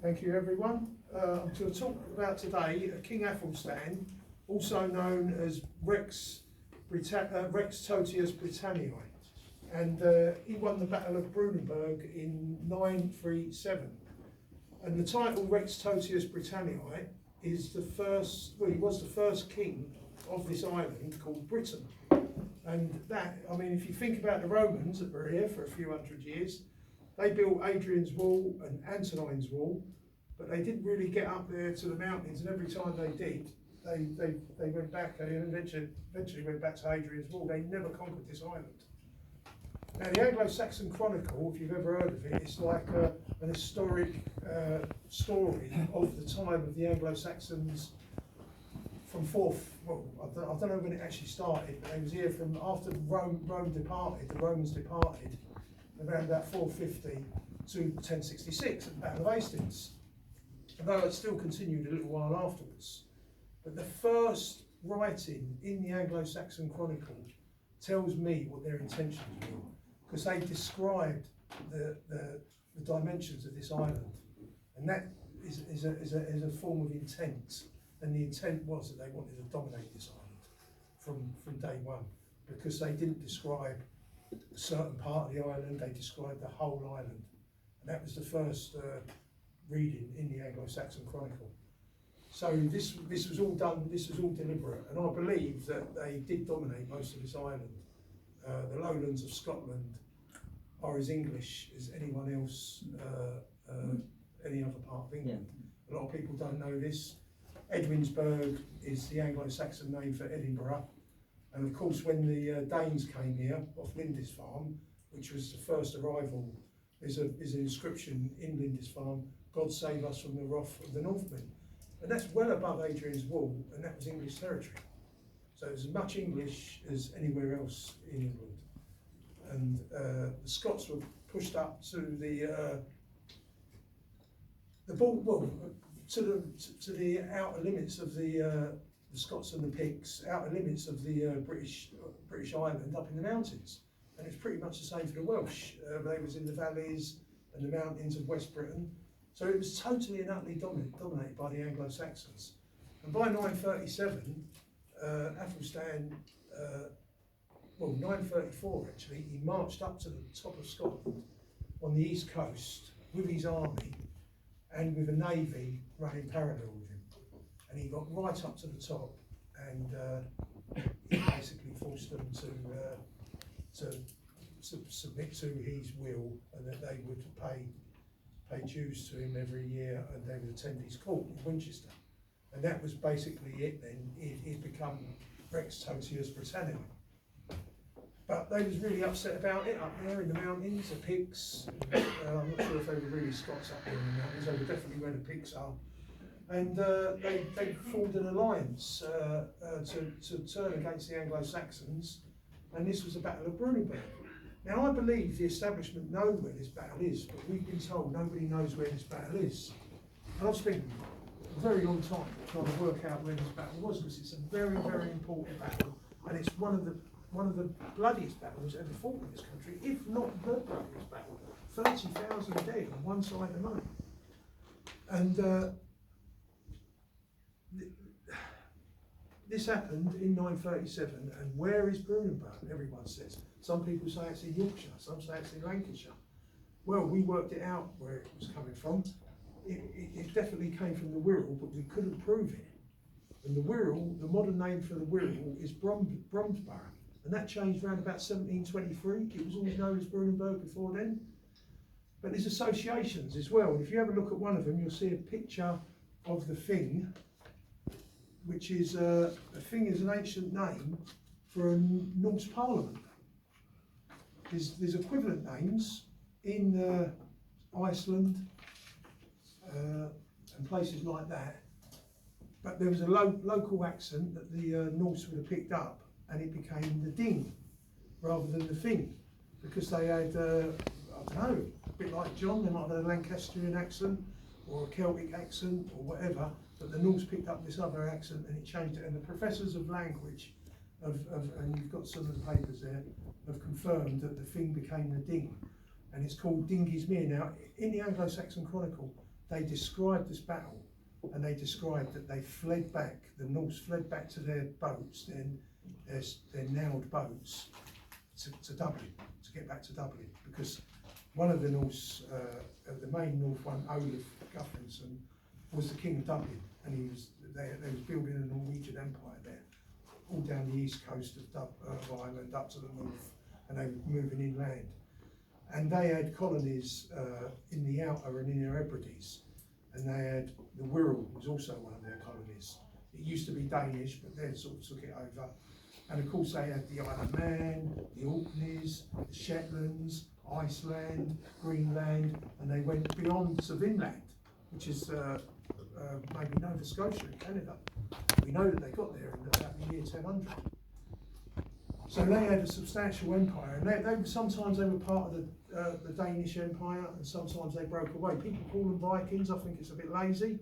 Thank you, everyone. I'm going to talk about today King Athelstan, also known as Rex Totius Britanniae, and he won the Battle of Brunanburh in 937. And the title Rex Totius Britanniae is the first, well, he was the first king of this island called Britain. And that, I mean, if you think about the Romans that were here for a few hundred years, they built Hadrian's Wall and Antonine's Wall, but they didn't really get up there to the mountains, and every time they did, they went back and eventually went back to Hadrian's Wall. They never conquered this island. Now, the Anglo-Saxon Chronicle, if you've ever heard of it, it's like an historic story of the time of the Anglo-Saxons from I don't know when it actually started, but they was here from after Rome departed, the Romans departed, around about 450 to 1066 at the Battle of Hastings. Although it still continued a little while afterwards. But the first writing in the Anglo-Saxon Chronicle tells me what their intentions were, because they described the dimensions of this island, and that is a form of intent. And the intent was that they wanted to dominate this island from day one, because they didn't describe a certain part of the island, they described the whole island. And that was the first reading in the Anglo-Saxon Chronicle. So this was all done, this was all deliberate, and I believe that they did dominate most of this island. The lowlands of Scotland are as English as anyone else, any other part of England. Yeah. A lot of people don't know this. Edwinsburg is the Anglo-Saxon name for Edinburgh, and of course when the Danes came here off Lindisfarne, which was the first arrival, is an inscription in Lindisfarne, God save us from the wrath of the Northmen. And that's well above Hadrian's Wall, and that was English territory. So it's as much English as anywhere else in England. And the Scots were pushed up to to the outer limits of the Scots and the Picts, outer limits of the British island up in the mountains. And it's pretty much the same for the Welsh. They was in the valleys and the mountains of West Britain. So it was totally and utterly dominated by the Anglo-Saxons. And by 937, Athelstan, 934 actually, he marched up to the top of Scotland on the east coast with his army and with a navy running parallel with him. And he got right up to the top, and he basically forced them to submit to his will, and that they would pay dues to him every year, and they would attend his court in Winchester. And that was basically it then. He'd become Rex Totius Britanniae. But they was really upset about it up there in the mountains, the Picts. I'm not sure if they were really Scots up there in the mountains, they were definitely where the Picts are. And they formed an alliance to turn against the Anglo-Saxons, and this was the Battle of Brunanburh. Now I believe the establishment know where this battle is, but we've been told nobody knows where this battle is. And I've spent a very long time trying to work out where this battle was, because it's a very, very important battle, and it's one of the bloodiest battles ever fought in this country, if not the bloodiest battle. 30,000 dead on one side alone. And this happened in 937, and where is Brunanburh? Everyone says. Some people say it's in Yorkshire, some say it's in Lancashire. Well, we worked it out where it was coming from. It definitely came from the Wirral, but we couldn't prove it. And the Wirral, the modern name for the Wirral is Brunanburh, and that changed around about 1723. It was always known as Brunanburh before then. But there's associations as well, and if you have a look at one of them, you'll see a picture of the Thing, which is the Thing is an ancient name for a Norse parliament. There's equivalent names in Iceland and places like that, but there was a local accent that the Norse would have picked up, and it became the Ding rather than the Thing, because they had, I don't know, a bit like John, they might have had a Lancastrian accent or a Celtic accent or whatever, but the Norse picked up this other accent and it changed it. And the professors of language, and you've got some of the papers there, have confirmed that the Thing became the Ding, and it's called Dingismere. Now, in the Anglo-Saxon Chronicle, they described this battle, and they described that they fled back, the Norse fled back to their boats, their nailed boats, to Dublin, to get back to Dublin, because one of the Norse, the main North one, Olaf Guthrum, was the king of Dublin, and they was building a Norwegian empire there, all down the east coast of Ireland up to the north, and they were moving inland. And they had colonies in the Outer and Inner Hebrides, and they had the Wirral was also one of their colonies. It used to be Danish, but they sort of took it over. And of course they had the Isle of Man, the Orkneys, the Shetlands, Iceland, Greenland, and they went beyond to Vinland, which is maybe Nova Scotia in Canada. We know that they got there in about the year 1000. So they had a substantial empire, and sometimes they were part of the Danish Empire, and sometimes they broke away. People call them Vikings. I think it's a bit lazy.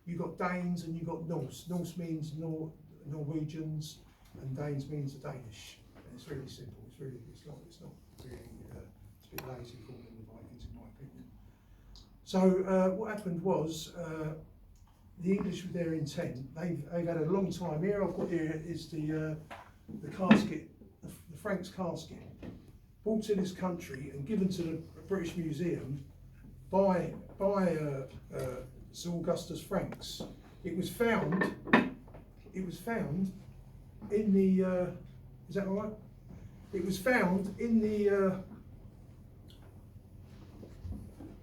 You got Danes and you got Norse. Norse means Norwegians, and Danes means the Danish. And it's really simple. It's not really. It's a bit lazy calling them the Vikings, in my opinion. So what happened was the English, with their intent, they've had a long time. Here I've got here is the casket, the Franks casket, brought to this country and given to the British Museum by Sir Augustus Franks. It was found in the is that all right? It was found in the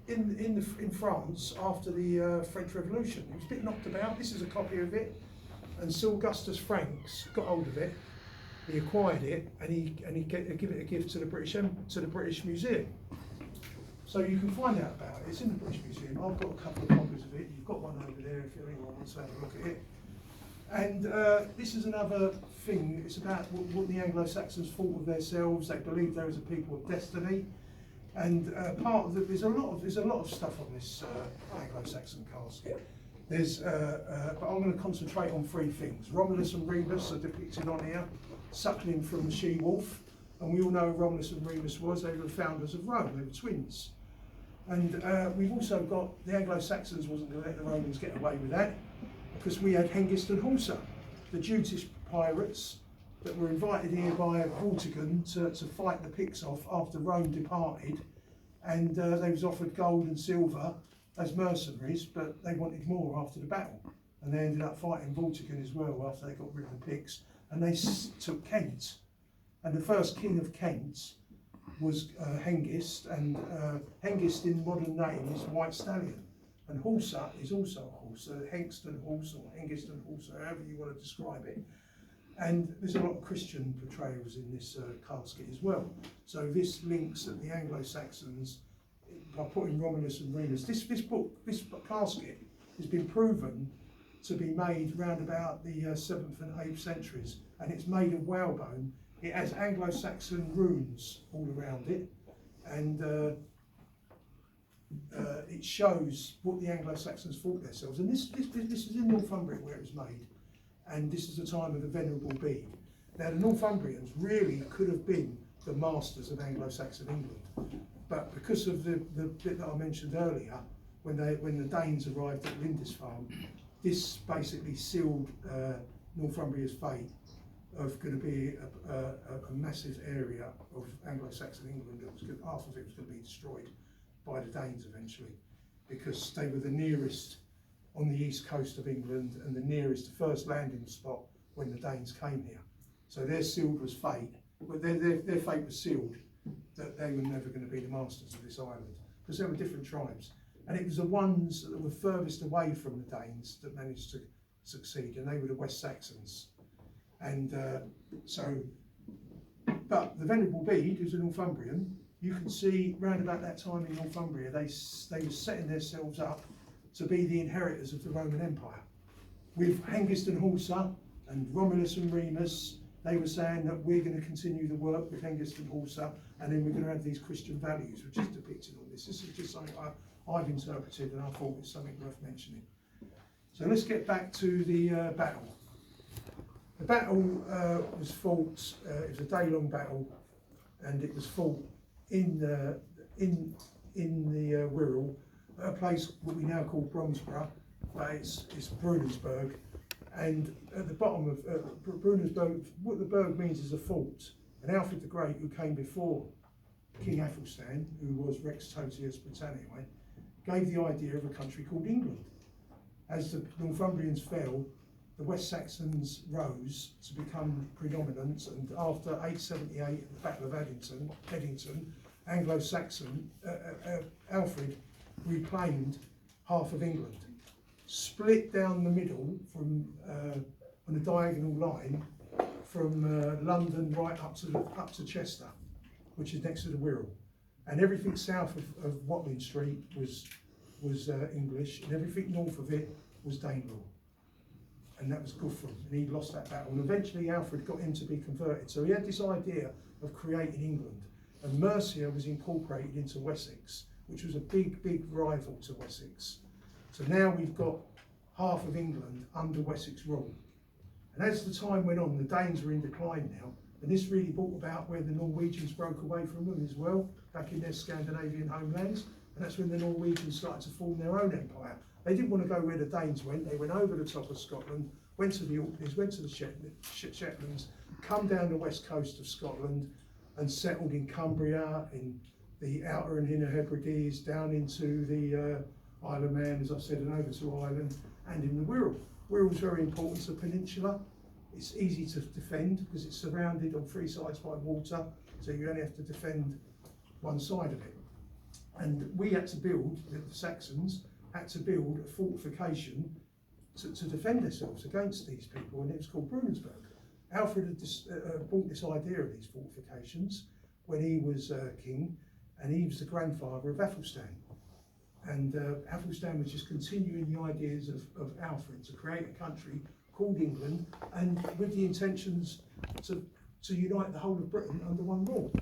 in France after the French Revolution. It was a bit knocked about. This is a copy of it, and Sir Augustus Franks got hold of it. He acquired it, and he give it a gift to the British Museum. So you can find out about it. It's in the British Museum. I've got a couple of copies of it. You've got one over there if anyone wants to have a look at it. And this is another thing. It's about what the Anglo-Saxons thought of themselves. They believed they was a people of destiny. And part of there's a lot of stuff on this Anglo-Saxon casket. But I'm going to concentrate on three things. Romulus and Remus are depicted on here, suckling from the she-wolf, and we all know who Romulus and Remus was. They were the founders of Rome. They were twins. And we've also got the Anglo-Saxons wasn't going to let the Romans get away with that, because we had Hengist and Horsa, the Jutish pirates that were invited here by Vortigern to fight the Picts off after Rome departed, and they was offered gold and silver as mercenaries, but they wanted more after the battle, and they ended up fighting Vortigern as well after they got rid of the Picts, and they took Kent, and the first king of Kent was Hengist, and Hengist in modern name is White Stallion, and Horsa is also a horse, Hengst and Horse, or Hengist and Horse, however you want to describe it. And there's a lot of Christian portrayals in this casket as well. So this links at the Anglo-Saxons by putting Romulus and Remus. This casket has been proven to be made round about the 7th and 8th centuries, and it's made of whalebone. It has Anglo-Saxon runes all around it, and it shows what the Anglo-Saxons thought themselves. And this is in Northumbria where it was made. And this is the time of the Venerable Bede. Now the Northumbrians really could have been the masters of Anglo-Saxon England, but because of the bit that I mentioned earlier, when the Danes arrived at Lindisfarne, this basically sealed Northumbria's fate of going to be a massive area of Anglo-Saxon England that was half of it was going to be destroyed by the Danes eventually, because they were the nearest on the east coast of England and the nearest first landing spot when the Danes came here. So their sealed was fate, but their fate was sealed, that they were never going to be the masters of this island, because there were different tribes. And it was the ones that were furthest away from the Danes that managed to succeed, and they were the West Saxons. And but the Venerable Bede, who's a Northumbrian, you can see round about that time in Northumbria, they were setting themselves up to be the inheritors of the Roman Empire. With Hengist and Horsa and Romulus and Remus, they were saying that we're going to continue the work with Hengist and Horsa, and then we're going to have these Christian values, which is depicted on this. This is just something I've interpreted, and I thought it's something worth mentioning. So let's get back to the battle. The battle was fought. It was a day-long battle, and it was fought in the Wirral, at a place what we now call Brunanburh, but it's Brunanburh. And at the bottom of Brunanburh, what the berg means is a fort. And Alfred the Great, who came before King Athelstan, who was Rex Totius Britanniae, gave the idea of a country called England. As the Northumbrians fell, the West Saxons rose to become predominant, and after 878, the Battle of Eddington, Anglo-Saxon, Alfred reclaimed half of England, split down the middle from on a diagonal line from London right up to Chester, which is next to the Wirral, and everything south of Watling Street was English, and everything north of it was Danelaw, and that was Guthrum, and he lost that battle. And eventually Alfred got him to be converted. So he had this idea of creating England, and Mercia was incorporated into Wessex, which was a big rival to Wessex. So now we've got half of England under Wessex rule. And as the time went on, the Danes were in decline now, and this really brought about where the Norwegians broke away from them as well, back in their Scandinavian homelands, and that's when the Norwegians started to form their own empire. They didn't want to go where the Danes went. They went over the top of Scotland, went to the Orkneys, went to the Shetlands, come down the west coast of Scotland, and settled in Cumbria, in the Outer and Inner Hebrides, down into the Isle of Man, as I said, and over to Ireland, and in the Wirral. Wirral is very important. It's a peninsula. It's easy to defend because it's surrounded on three sides by water, so you only have to defend one side of it. And we had to build, the Saxons had to build a fortification to defend themselves against these people, and it was called Brunanburh. Alfred had brought this idea of these fortifications when he was king, and he was the grandfather of Athelstan. And Athelstan was just continuing the ideas of Alfred to create a country called England, and with the intentions to unite the whole of Britain under one rule.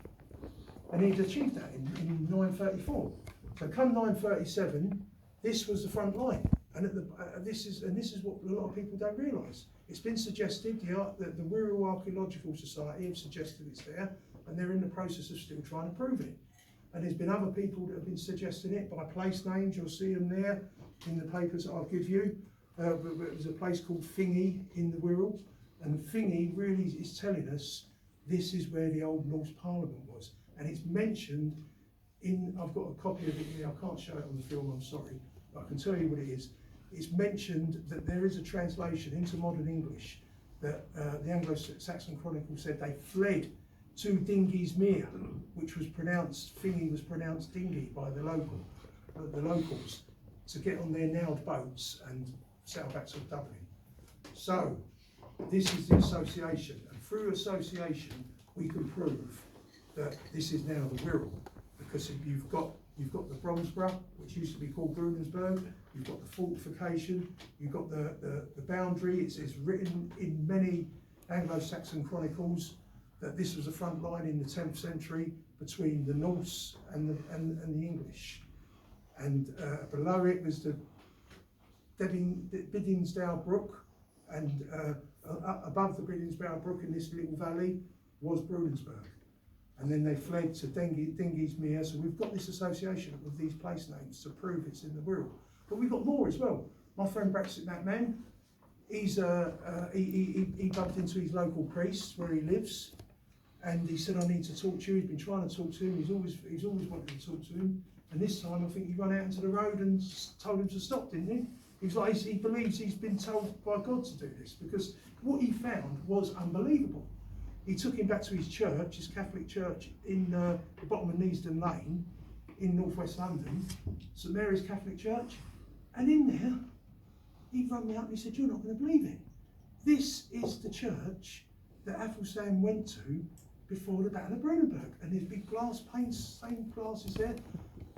And he'd achieved that in 934. So come 937, this was the front line. And this is what a lot of people don't realise. It's been suggested, the Wirral Archaeological Society have suggested it's there, and they're in the process of still trying to prove it. And there's been other people that have been suggesting it by place names. You'll see them there in the papers that I'll give you. There's a place called Thingy in the Wirral, and Thingy really is telling us this is where the old Norse Parliament was. And it's mentioned in, I've got a copy of it here, I can't show it on the film, I'm sorry, but I can tell you what it is. It's mentioned that there is a translation into modern English that the Anglo-Saxon Chronicle said they fled to Dingy's Mere, which was pronounced, Thingy was pronounced Dingy by the locals, to get on their nailed boats and sail back to Dublin. So this is the association, and through association we can prove that this is now the Wirral, because you've got the Brunanburh, which used to be called Brunanburh, you've got the fortification, you've got the boundary. It's written in many Anglo-Saxon chronicles that this was a front line in the 10th century between the Norse and the English. And below it was the Biddingsdale Brook, and above the Biddingsdale Brook in this little valley was Brunanburh. And then they fled to Dingy's Mere. So we've got this association with these place names to prove it's in the Wirral. But we've got more as well. My friend Brexit McMahon, he bumped into his local priest where he lives, and he said, I need to talk to you. He's been trying to talk to him. He's always wanted to talk to him. And this time I think he ran out into the road and told him to stop, didn't he? He believes he's been told by God to do this, because what he found was unbelievable. He took him back to his church, his Catholic church in the bottom of Neasden Lane in northwest London, St Mary's Catholic Church. And in there, he rang me up and he said, you're not going to believe it. This is the church that Athelstan went to before the Battle of Brunanburh. And there's big glass panes, stained glasses there.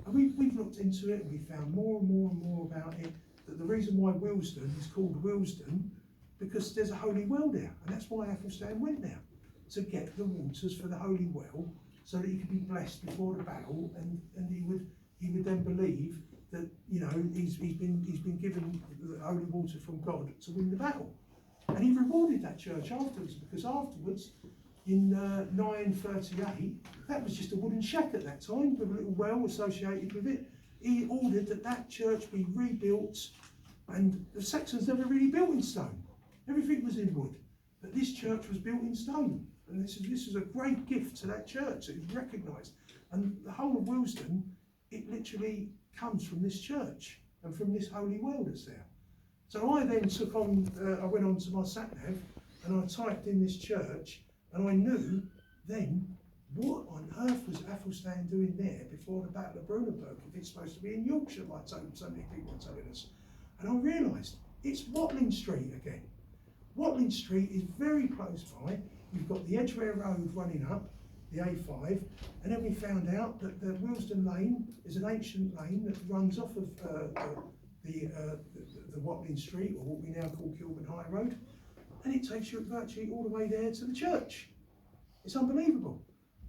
And we've looked into it, and we found more and more and more about it, that the reason why Willesden is called Willesden, because there's a holy well there. And that's why Athelstan went there, to get the waters for the holy well, so that he could be blessed before the battle, and he would then believe that, you know, he's been given the holy water from God to win the battle. And he rewarded that church afterwards, because afterwards, in 938, that was just a wooden shack at that time with a little well associated with it. he ordered that church be rebuilt, and the Saxons never really built in stone. Everything was in wood, but this church was built in stone, and this is a great gift to that church. It was recognised, and the whole of Willesden, it literally comes from this church and from this holy well that's there. So I then took on, I went on to my sat-nav and I typed in this church, and I knew then, what on earth was Athelstan doing there before the Battle of Brunanburh, if it's supposed to be in Yorkshire, like so many people are telling us. And I realised it's Watling Street again. Watling Street is very close by. You've got the Edgware Road running up, the A5, and then we found out that the Willesden Lane is an ancient lane that runs off of the Watling Street, or what we now call Kilburn High Road, and it takes you virtually all the way there to the church. It's unbelievable.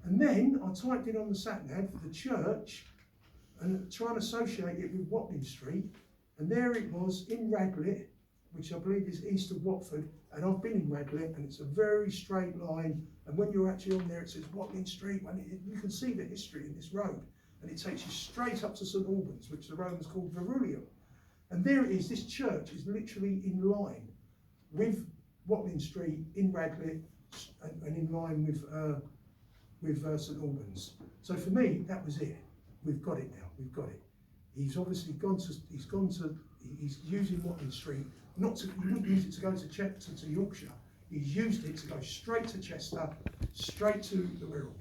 And then I typed in on the sat-nav the church and trying to associate it with Watling Street, and there it was in Radlett, which I believe is east of Watford, and I've been in Radlett, and it's a very straight line, and when you're actually on there it says Watling Street, and you can see the history in this road, and it takes you straight up to St Albans, which the Romans called Verullium. And there it is, this church is literally in line with Watling Street in Radlett, and in line with St Albans. So for me, that was it. We've got it now. We've got it. He's obviously he's using Watling Street, he wouldn't use it to go to Yorkshire. He's used it to go straight to Chester, straight to the Wirral.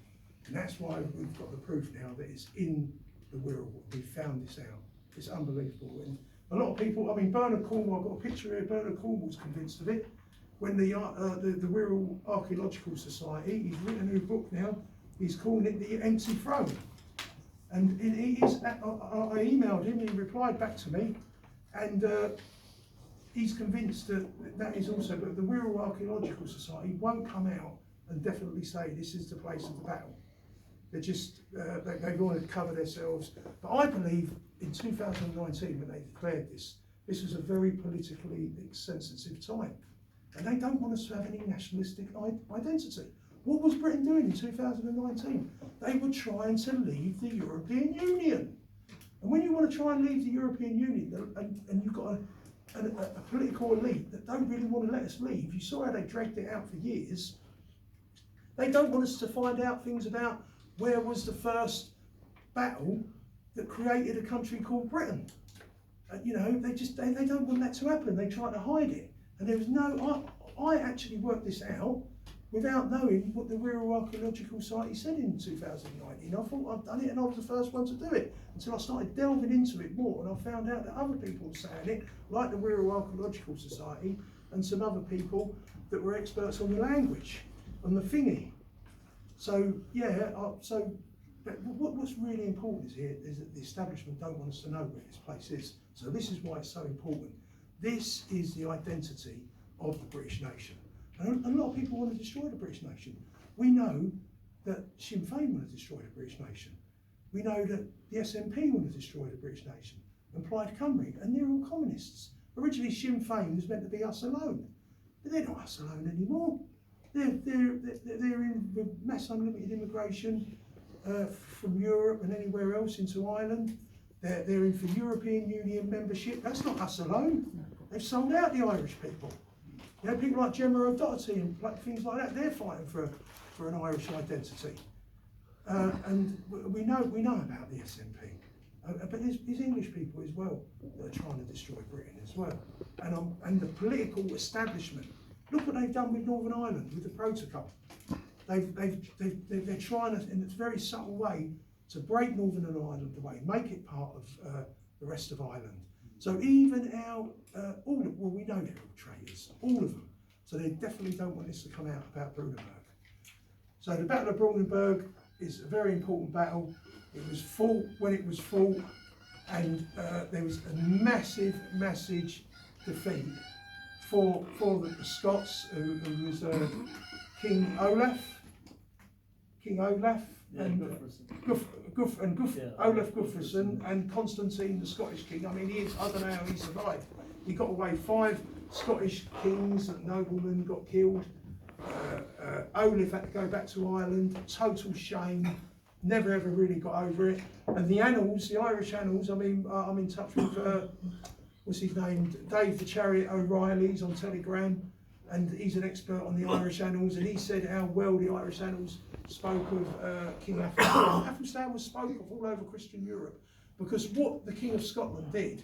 And that's why we've got the proof now that it's in the Wirral. We found this out. It's unbelievable. And a lot of people, I mean, Bernard Cornwall, I've got a picture here, Bernard Cornwall's convinced of it. When the Wirral Archaeological Society, he's written a new book now, he's calling it The Empty Throne. And I emailed him, he replied back to me, and he's convinced that is also, but the Wirral Archaeological Society won't come out and definitely say this is the place of the battle. They're just, they want to cover themselves. But I believe in 2019, when they declared this was a very politically sensitive time. And they don't want us to have any nationalistic identity. What was Britain doing in 2019? They were trying to leave the European Union. And when you want to try and leave the European Union, and you've got a political elite that don't really want to let us leave, you saw how they dragged it out for years. They don't want us to find out things about where was the first battle that created a country called Britain. You know, they don't want that to happen. They try to hide it. And there was I actually worked this out without knowing what the Wirral Archaeological Society said in 2019. I thought I'd done it and I was the first one to do it, until I started delving into it more, and I found out that other people were saying it, like the Wirral Archaeological Society and some other people that were experts on the language, on the thingy. So yeah, but what's really important is that the establishment don't want us to know where this place is. So this is why it's so important. This is the identity of the British nation. And a lot of people want to destroy the British nation. We know that Sinn Féin want to destroy the British nation. We know that the SNP want to destroy the British nation, and Plaid Cymru, and they're all communists. Originally Sinn Féin was meant to be us alone, but they're not us alone anymore. They're in with mass unlimited immigration from Europe and anywhere else into Ireland. They're in for European Union membership. That's not us alone. They've sold out the Irish people. You know, people like Gemma O'Doherty and things like that, they're fighting for an Irish identity. And we know about the SNP. But there's English people as well that are trying to destroy Britain as well. And the political establishment. Look what they've done with Northern Ireland, with the protocol. They're trying to, in a very subtle way, to break Northern Ireland away, make it part of the rest of Ireland. So even we know they're all traitors, all of them. So they definitely don't want this to come out about Brunanburh. So the Battle of Brunanburh is a very important battle. It was fought when it was fought, and there was a massive defeat for the Scots, who was King Olaf, and Olaf Guthferthson, and Constantine, the Scottish king. I mean, I don't know how he survived. He got away. 5 Scottish kings and noblemen got killed. Olaf had to go back to Ireland. Total shame. never ever really got over it. And the annals, the Irish annals, I mean, I'm in touch with, what's his name, Dave the Chariot O'Reilly's on Telegram, and he's an expert on the Irish annals, and he said how well the Irish annals spoke of King Athelstan. Athelstan was spoken of all over Christian Europe, because what the King of Scotland did,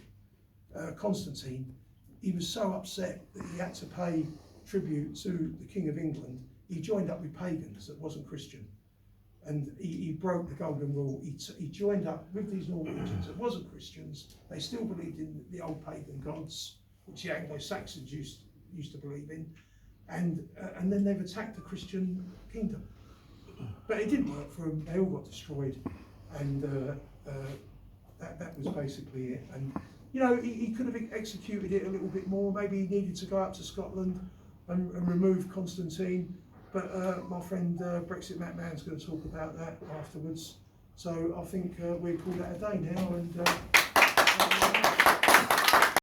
Constantine, he was so upset that he had to pay tribute to the King of England. He joined up with pagans that wasn't Christian, and he broke the golden rule. He joined up with these Norwegians that wasn't Christians. They still believed in the old pagan gods, which the Anglo-Saxons used to believe in, and then they've attacked the Christian kingdom. But it didn't work for them. They all got destroyed, and that was basically it. And you know, he could have executed it a little bit more. Maybe he needed to go up to Scotland and remove Constantine. But my friend Brexit Matt Mann's going to talk about that afterwards. So I think we call that a day now. And